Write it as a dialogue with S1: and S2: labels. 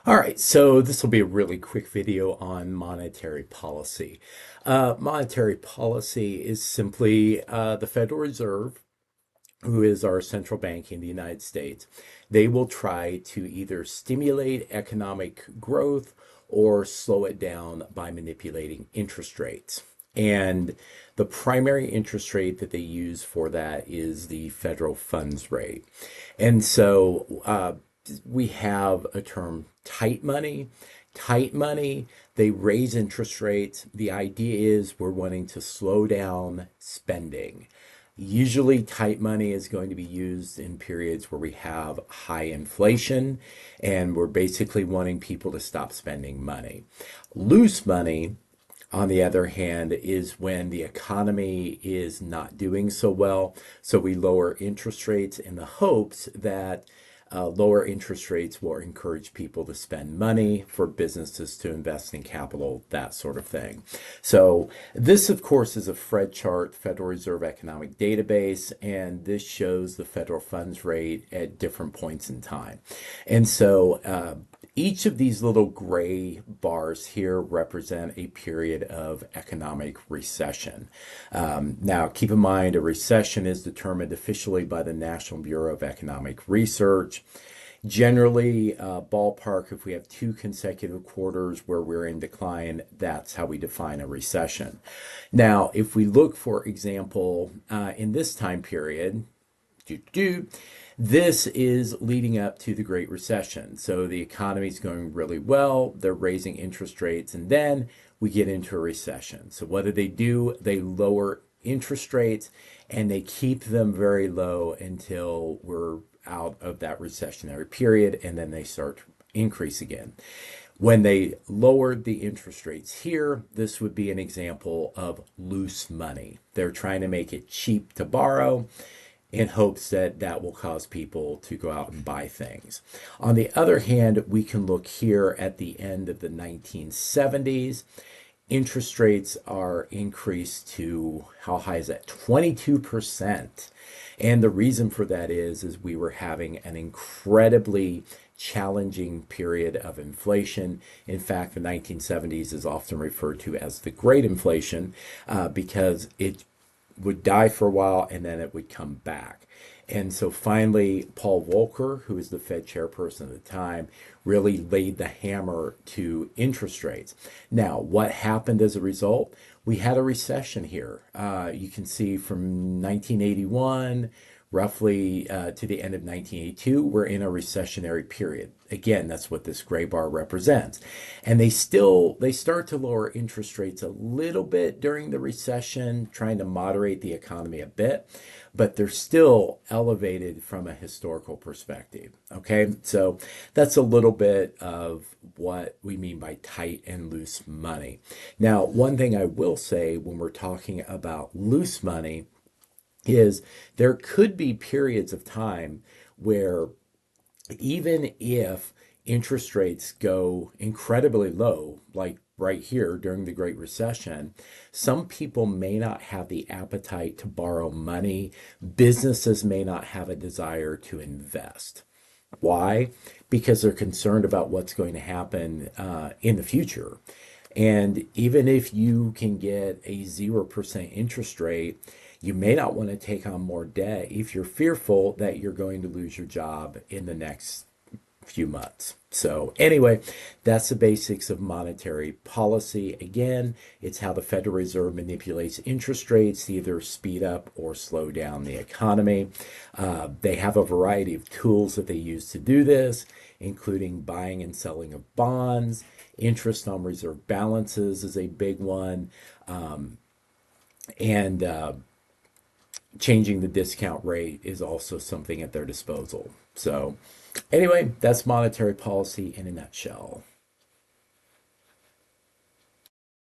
S1: All right, so this will be a really quick video on monetary policy. Monetary policy is simply the Federal Reserve, who is our central bank in the United States. They will try to either stimulate economic growth or slow it down by manipulating interest rates. And the primary interest rate that they use for that is the federal funds rate. And so we have a term tight money. Tight money, they raise interest rates. The idea is we're wanting to slow down spending. Usually, tight money is going to be used in periods where we have high inflation and we're basically wanting people to stop spending money. Loose money, on the other hand, is when the economy is not doing so well. So we lower interest rates in the hopes that lower interest rates will encourage people to spend money for businesses to invest in capital, that sort of thing. So this, of course, is a Fred chart, Federal Reserve Economic Database, and this shows the federal funds rate at different points in time. And so each of these little gray bars here represent a period of economic recession. Now, keep in mind, a recession is determined officially by the National Bureau of Economic Research. Generally, ballpark, if we have two consecutive quarters where we're in decline, that's how we define a recession. Now, if we look, for example, in this time period, this is leading up to the Great Recession. So the economy is going really well. They're raising interest rates, and then we get into a recession. So what do? They lower interest rates and they keep them very low until we're out of that recessionary period, and then they start to increase again. When they lowered the interest rates here, this would be an example of loose money. They're trying to make it cheap to borrow in hopes that that will cause people to go out and buy things. On the other hand, we can look here at the end of the 1970s. Interest rates are increased to, how high is that? 22%. And the reason for that is we were having an incredibly challenging period of inflation. In fact, the 1970s is often referred to as the Great Inflation because it would die for a while and then it would come back. And so finally, Paul Volcker, who was the Fed chairperson at the time, really laid the hammer to interest rates. Now, what happened as a result? We had a recession here. You can see from 1981 roughly to the end of 1982, we're in a recessionary period. Again, that's what this gray bar represents. And they start to lower interest rates a little bit during the recession, trying to moderate the economy a bit, but they're still elevated from a historical perspective. Okay, so that's a little bit of what we mean by tight and loose money. Now, one thing I will say when we're talking about loose money is there could be periods of time where even if interest rates go incredibly low, like right here during the Great Recession, some people may not have the appetite to borrow money. Businesses may not have a desire to invest. Why? Because they're concerned about what's going to happen in the future. And even if you can get a 0% interest rate, you may not want to take on more debt if you're fearful that you're going to lose your job in the next few months. So anyway, that's the basics of monetary policy. Again, it's how the Federal Reserve manipulates interest rates to either speed up or slow down the economy. They have a variety of tools that they use to do this, including buying and selling of bonds. Interest on reserve balances is a big one. And changing the discount rate is also something at their disposal. So anyway, that's monetary policy in a nutshell.